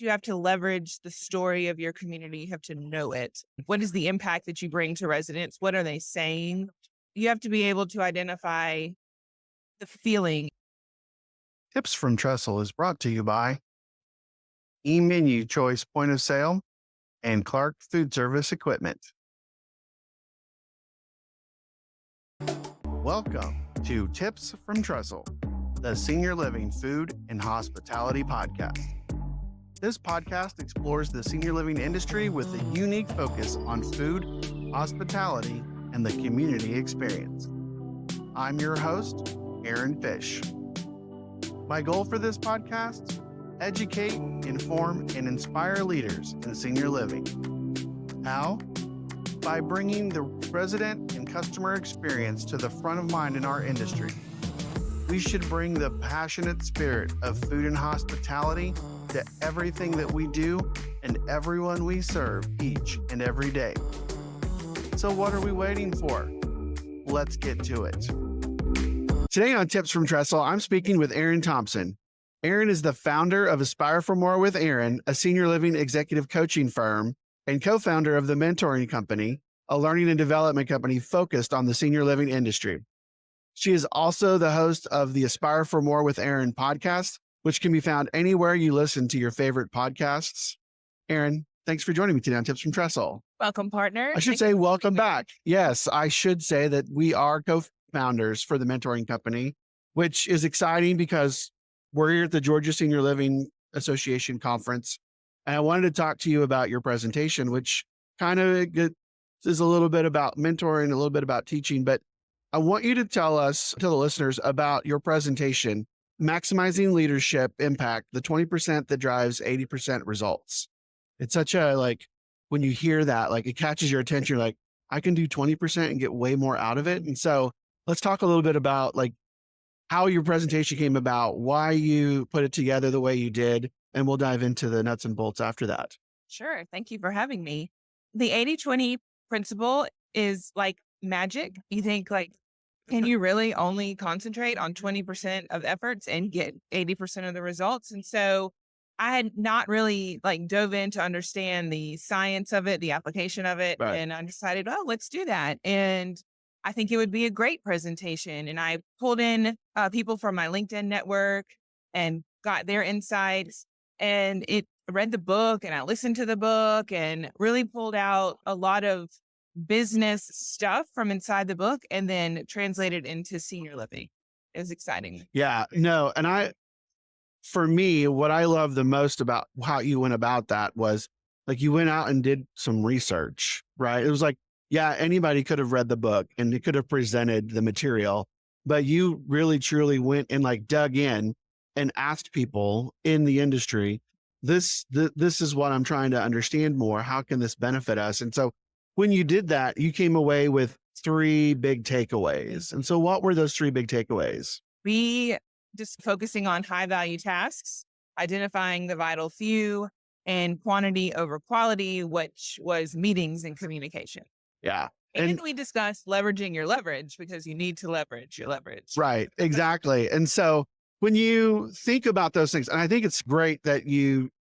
You have to leverage the story of your community. You have to know it. What is the impact that you bring to residents? What are they saying? You have to be able to identify the feeling. Tips from Trestle is brought to you by E-Menu Choice Point of Sale and Clark Food Service Equipment. Welcome to Tips from Trestle, the Senior Living Food and Hospitality Podcast. This podcast explores the senior living industry with a unique focus on food, hospitality, and the community experience. I'm your host, Aaron Fish. My goal for this podcast: educate, inform, and inspire leaders in senior living. How? By bringing the resident and customer experience to the front of mind in our industry. We should bring the passionate spirit of food and hospitality to everything that we do and everyone we serve each and every day. So what are we waiting for? Let's get to it. Today on Tips from Trestle, I'm speaking with Erin Thompson. Erin is the founder of Aspire for More with Erin, a senior living executive coaching firm, and co-founder of The Mentoring Company, a learning and development company focused on the senior living industry. She is also the host of the Aspire for More with Erin podcast, which can be found anywhere you listen to your favorite podcasts. Erin, thanks for joining me today on Tips from Trestle. Welcome, partner. I should say welcome back. Yes, I should say that we are co-founders for the Mentoring Company, which is exciting because we're here at the Georgia Senior Living Association conference. And I wanted to talk to you about your presentation, which kind of is a little bit about mentoring, a little bit about teaching, but I want you to tell the listeners about your presentation, Maximizing Leadership Impact, the 20% that drives 80% results. It's such a, when you hear that, it catches your attention. You're like, I can do 20% and get way more out of it. And so let's talk a little bit about how your presentation came about, why you put it together the way you did, and we'll dive into the nuts and bolts after that. Sure. Thank you for having me. The 80-20 principle is like magic. You think can you really only concentrate on 20% of efforts and get 80% of the results? And so I had not really dove in to understand the science of it, the application of it. Right. And I decided, oh, let's do that. And I think it would be a great presentation. And I pulled in people from my LinkedIn network and got their insights, and read the book, and I listened to the book and really pulled out a lot of business stuff from inside the book and then translated into senior living. It was exciting. Yeah, no. And for me, what I love the most about how you went about that was you went out and did some research, right? It was anybody could have read the book and it could have presented the material, but you really truly went and dug in and asked people in the industry, this is what I'm trying to understand more. How can this benefit us? And so when you did that, you came away with 3 big takeaways. And so what were those 3 big takeaways? We just focusing on high value tasks, identifying the vital few, and quantity over quality, which was meetings and communication. Yeah. And we discussed leveraging your leverage, because you need to leverage your leverage. Right. Exactly. And so when you think about those things, and I think it's great that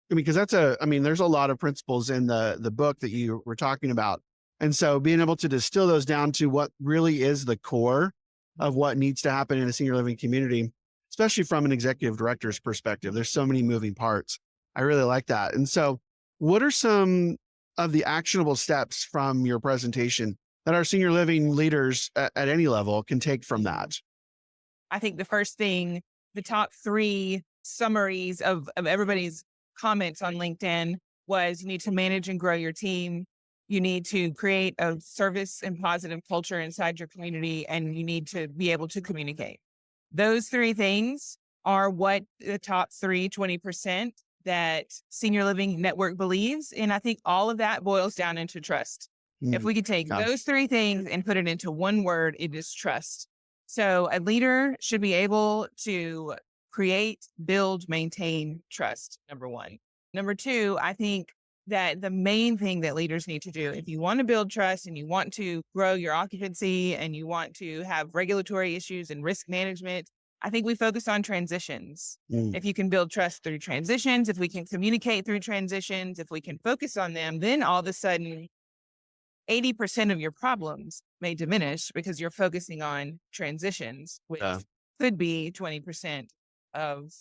because there's a lot of principles in the book that you were talking about. And so being able to distill those down to what really is the core of what needs to happen in a senior living community, especially from an executive director's perspective, there's so many moving parts. I really like that. And so what are some of the actionable steps from your presentation that our senior living leaders at any level can take from that? I think the first thing, the top 3 summaries of everybody's comments on LinkedIn was: you need to manage and grow your team. You need to create a service and positive culture inside your community, and you need to be able to communicate. Those 3 things are what the top 20% that Senior Living Network believes. And I think all of that boils down into trust. If we could take those 3 things and put it into one word, it is trust. So a leader should be able to create, build, maintain trust, number 1. Number 2, I think that the main thing that leaders need to do, if you want to build trust and you want to grow your occupancy and you want to have regulatory issues and risk management I think we focus on transitions. Mm. If you can build trust through transitions, if we can communicate through transitions, if we can focus on them, then all of a sudden 80% of your problems may diminish because you're focusing on transitions, which Yeah. could be 20% of,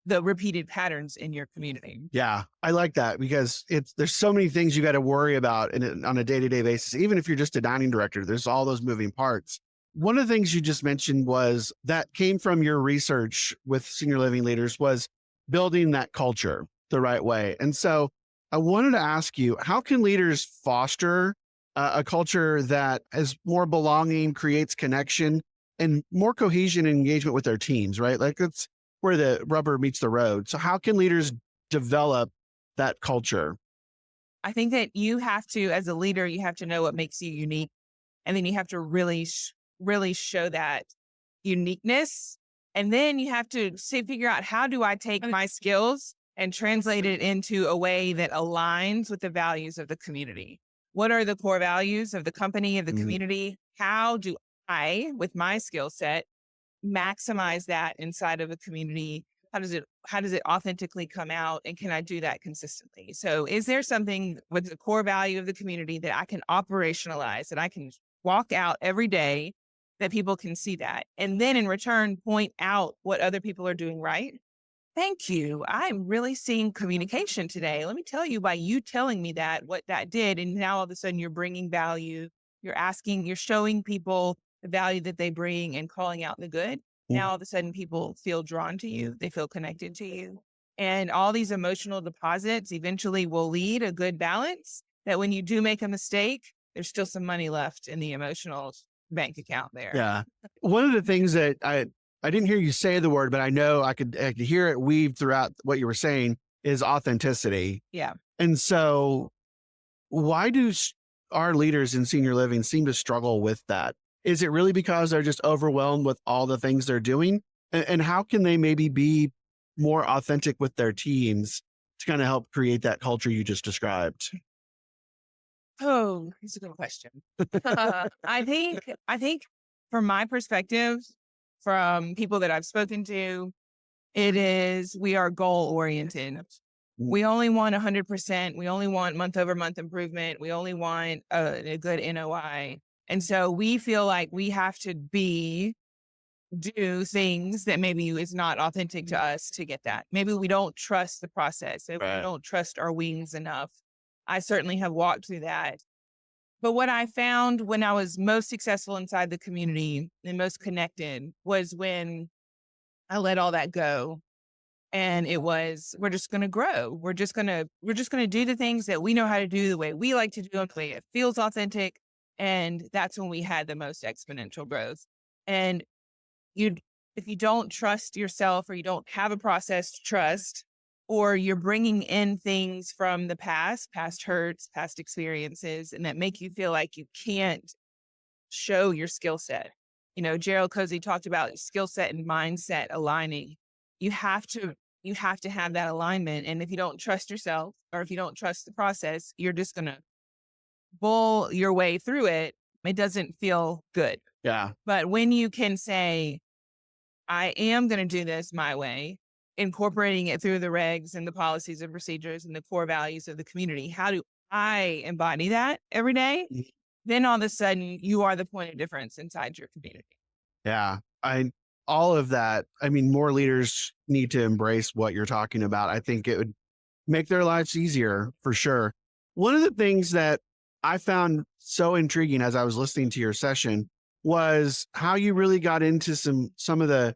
the repeated patterns in your community. Yeah, I like that because there's so many things you got to worry about on a day-to-day basis. Even if you're just a dining director, there's all those moving parts. One of the things you just mentioned was that came from your research with senior living leaders was building that culture the right way. And so I wanted to ask you, how can leaders foster a culture that is more belonging, creates connection, and more cohesion and engagement with their teams, right? Like that's where the rubber meets the road. So how can leaders develop that culture? I think that you have to, as a leader, you have to know what makes you unique. And then you have to really show that uniqueness. And then you have to figure out, how do I take my skills and translate it into a way that aligns with the values of the community? What are the core values of the company, of the community? How do I, with my skill set, maximize that inside of a community? How does it authentically come out? And can I do that consistently? So is there something with the core value of the community that I can operationalize, that I can walk out every day, that people can see that? And then in return, point out what other people are doing right. Thank you. I'm really seeing communication today. Let me tell you, by you telling me that, what that did. And now all of a sudden you're bringing value. You're showing people the value that they bring and calling out the good. Now all of a sudden people feel drawn to you. They feel connected to you. And all these emotional deposits eventually will lead a good balance, that when you do make a mistake, there's still some money left in the emotional bank account there. Yeah. One of the things that I didn't hear you say the word, but I know I could hear it weaved throughout what you were saying is authenticity. Yeah. And so why do our leaders in senior living seem to struggle with that? Is it really because they're just overwhelmed with all the things they're doing? And how can they maybe be more authentic with their teams to kind of help create that culture you just described? Oh, it's a good question. I think from my perspective, from people that I've spoken to, we are goal oriented. We only want 100%. We only want month over month improvement. We only want a good NOI. And so we feel like we have to do things that maybe is not authentic to us to get that. Maybe we don't trust the process. Maybe we don't trust our wings enough. I certainly have walked through that. But what I found when I was most successful inside the community and most connected was when I let all that go. And it was, we're just going to grow. We're just going to do the things that we know how to do the way we like to do them, the way it feels authentic. And that's when we had the most exponential growth. And if you don't trust yourself, or you don't have a process to trust, or you're bringing in things from the past hurts, past experiences, and that make you feel like you can't show your skill set. Gerald Cozy talked about skill set and mindset aligning. You have to have that alignment. And if you don't trust yourself, or if you don't trust the process, you're just going to bull your way through it. It doesn't feel good. Yeah. But when you can say, I am going to do this my way, incorporating it through the regs and the policies and procedures and the core values of the community, how do I embody that every day? Then all of a sudden you are the point of difference inside your community. Yeah. All of that. I mean, more leaders need to embrace what you're talking about. I think it would make their lives easier for sure. One of the things that I found so intriguing as I was listening to your session was how you really got into some of the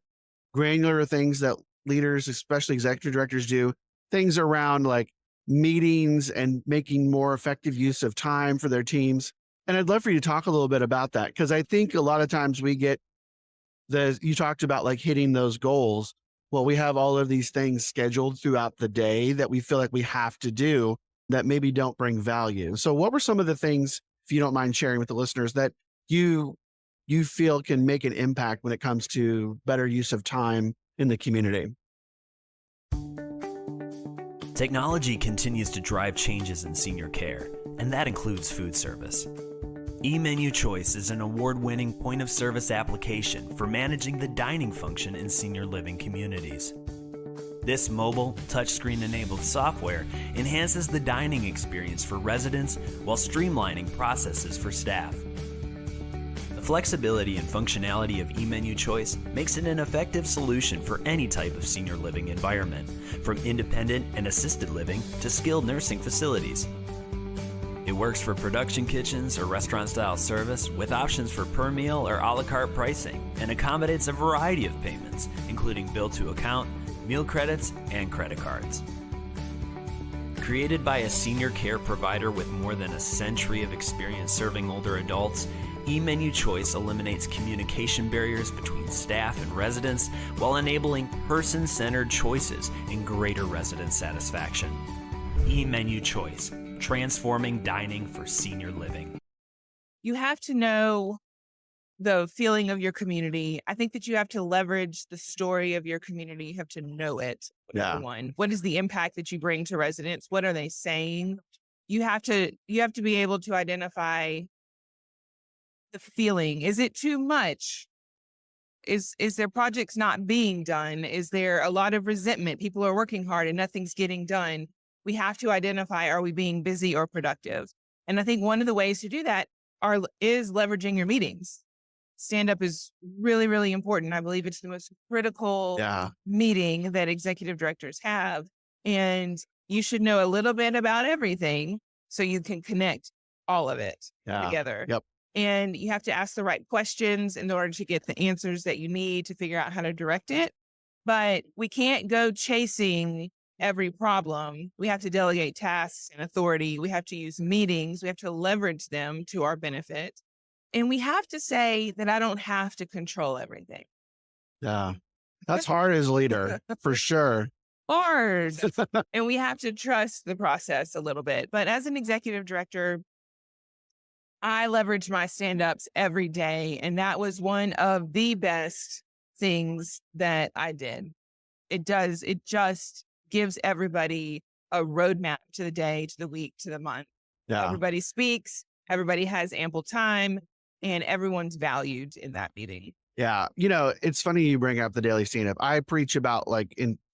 granular things that leaders, especially executive directors, do, things around like meetings and making more effective use of time for their teams. And I'd love for you to talk a little bit about that, because I think a lot of times we get you talked about like hitting those goals. Well, we have all of these things scheduled throughout the day that we feel like we have to do that maybe don't bring value. So what were some of the things, if you don't mind sharing with the listeners, that you feel can make an impact when it comes to better use of time in the community? Technology continues to drive changes in senior care, and that includes food service. eMenu Choice is an award-winning point-of-service application for managing the dining function in senior living communities. This mobile, touchscreen-enabled software enhances the dining experience for residents while streamlining processes for staff. The flexibility and functionality of eMenu Choice makes it an effective solution for any type of senior living environment, from independent and assisted living to skilled nursing facilities. It works for production kitchens or restaurant-style service with options for per meal or a la carte pricing, and accommodates a variety of payments, including bill to account, meal credits, and credit cards. Created by a senior care provider with more than a century of experience serving older adults, eMenu Choice eliminates communication barriers between staff and residents while enabling person-centered choices and greater resident satisfaction. eMenu Choice, transforming dining for senior living. You have to know the feeling of your community. I think that you have to leverage the story of your community. You have to know it. Yeah. One. What is the impact that you bring to residents? What are they saying? You have to be able to identify the feeling. Is it too much? Is there projects not being done? Is there a lot of resentment? People are working hard and nothing's getting done. We have to identify, are we being busy or productive? And I think one of the ways to do that is leveraging your meetings. Stand up is really, really important. I believe it's the most critical meeting that executive directors have. And you should know a little bit about everything so you can connect all of it together. Yep. And you have to ask the right questions in order to get the answers that you need to figure out how to direct it. But we can't go chasing every problem. We have to delegate tasks and authority. We have to use meetings. We have to leverage them to our benefit. And we have to say that I don't have to control everything. Yeah. That's hard as a leader, for sure. Hard. And we have to trust the process a little bit. But as an executive director, I leverage my stand-ups every day. And that was one of the best things that I did. It just gives everybody a roadmap to the day, to the week, to the month. Yeah. Everybody speaks, everybody has ample time, and everyone's valued in that meeting. Yeah. It's funny you bring up the daily stand-up. I preach about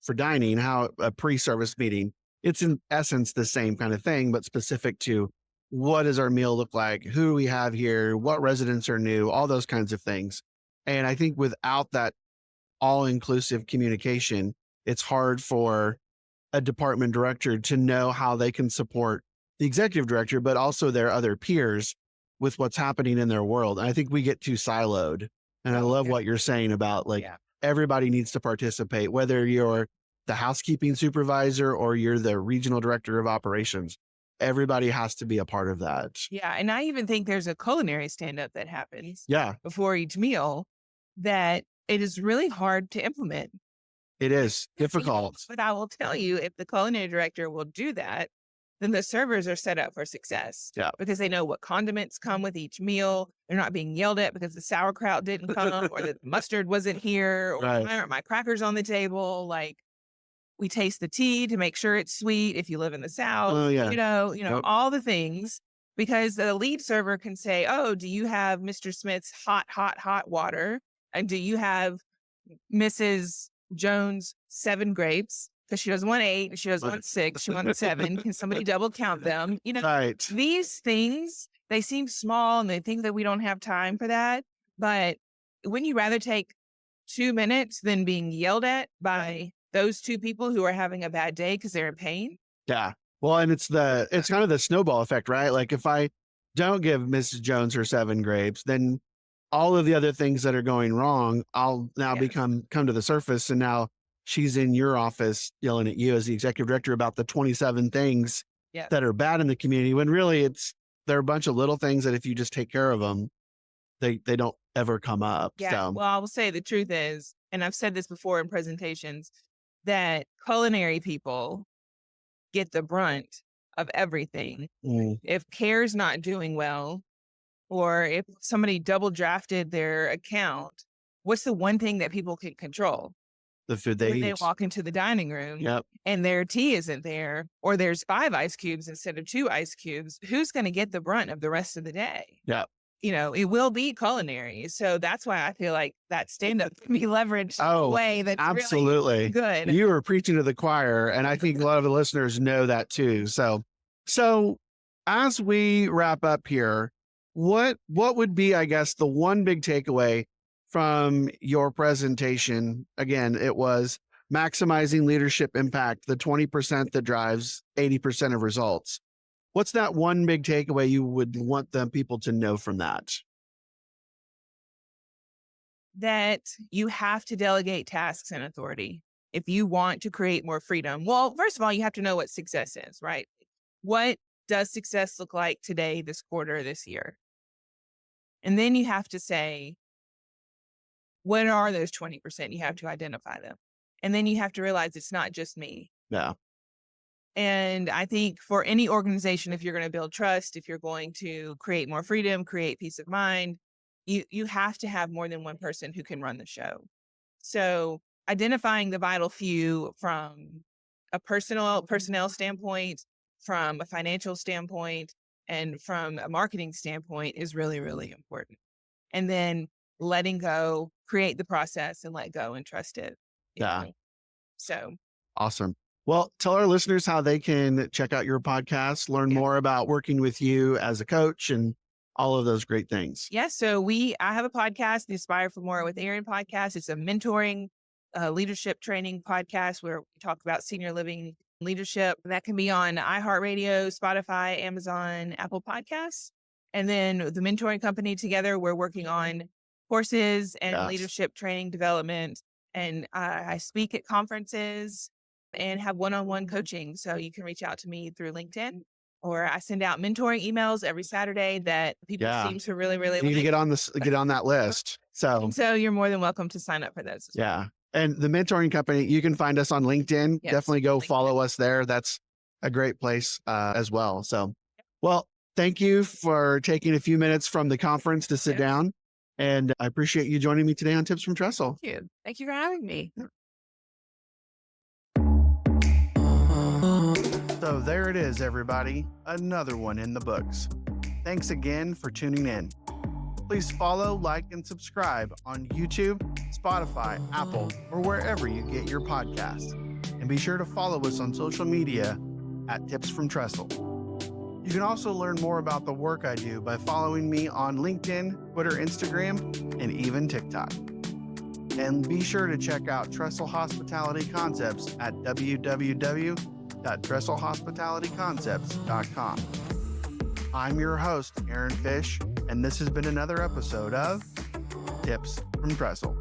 for dining, how a pre-service meeting, it's in essence the same kind of thing, but specific to what does our meal look like? Who do we have here? What residents are new? All those kinds of things. And I think without that all-inclusive communication, it's hard for a department director to know how they can support the executive director, but also their other peers with what's happening in their world. And I think we get too siloed. And I love what you're saying about everybody needs to participate, whether you're the housekeeping supervisor or you're the regional director of operations. Everybody has to be a part of that. Yeah. And I even think there's a culinary stand-up that happens before each meal that it is really hard to implement. It is difficult. But I will tell you, if the culinary director will do that, then the servers are set up for success. Yeah. Because they know what condiments come with each meal. They're not being yelled at because the sauerkraut didn't come or the mustard wasn't here or why aren't my crackers on the table? We taste the tea to make sure it's sweet if you live in the South. Oh, yeah. All the things, because the lead server can say, oh, do you have Mr. Smith's hot water? And do you have Mrs. Jones 7 grapes? Because she doesn't want 8, she doesn't want 6, she wants 7. Can somebody double count them? Right. These things, they seem small and they think that we don't have time for that. But wouldn't you rather take 2 minutes than being yelled at by those 2 people who are having a bad day because they're in pain? Yeah. Well, and it's kind of the snowball effect, right? Like if I don't give Mrs. Jones her 7 grapes, then all of the other things that are going wrong, I'll now come to the surface. And now she's in your office yelling at you as the executive director about the 27 things that are bad in the community, when really there are a bunch of little things that if you just take care of them, they don't ever come up. Yeah. So. Well, I will say the truth is, and I've said this before in presentations, that culinary people get the brunt of everything. If care's not doing well, or if somebody double drafted their account, what's the one thing that people can control? The food they eat. They walk into the dining room and their tea isn't there, or there's 5 ice cubes instead of 2 ice cubes. Who's going to get the brunt of the rest of the day? Yeah. it will be culinary. So that's why I feel like that stand-up can be leveraged in a Oh, way that's really absolutely. good. You are preaching to the choir, and I think a lot of the listeners know that too. So as we wrap up here, what would be, I guess, the one big takeaway from your presentation? Again, it was maximizing leadership impact, the 20% that drives 80% of results. What's that one big takeaway you would want the people to know from that? That you have to delegate tasks and authority if you want to create more freedom. Well, first of all, you have to know what success is, right? What does success look like today, this quarter, this year? And then you have to say, what are those 20%? You have to identify them. And then you have to realize it's not just me. Yeah. And I think for any organization, if you're going to build trust, if you're going to create more freedom, create peace of mind, you have to have more than one person who can run the show. So identifying the vital few from a personnel standpoint, from a financial standpoint, and from a marketing standpoint is really, really important. And then letting go, create the process and let go and trust it. Yeah. So Awesome. Well, tell our listeners how they can check out your podcast, learn more about working with you as a coach and all of those great things. Yes. So I have a podcast, the Inspire for More with Erin podcast. It's a mentoring, leadership training podcast where we talk about senior living leadership. That can be on iHeartRadio, Spotify, Amazon, Apple Podcasts. And then the mentoring company together, we're working on courses and leadership training development. And I speak at conferences and have one-on-one coaching. So you can reach out to me through LinkedIn, or I send out mentoring emails every Saturday that people seem to really, really You need to get on that list. So you're more than welcome to sign up for those. Yeah. And the mentoring company, you can find us on LinkedIn. Yes, Definitely go LinkedIn. follow us there. That's a great place as well. So, well, thank you for taking a few minutes from the conference to sit down. And I appreciate you joining me today on Tips from Trestle. Thank you. Thank you for having me. So there it is, everybody. Another one in the books. Thanks again for tuning in. Please follow, like, and subscribe on YouTube, Spotify, Apple, or wherever you get your podcasts. And be sure to follow us on social media at Tips from Trestle. You can also learn more about the work I do by following me on LinkedIn, Twitter, Instagram, and even TikTok. And be sure to check out Trestle Hospitality Concepts at www.trestlehospitalityconcepts.com. I'm your host, Aaron Fish, and this has been another episode of Tips from Trestle.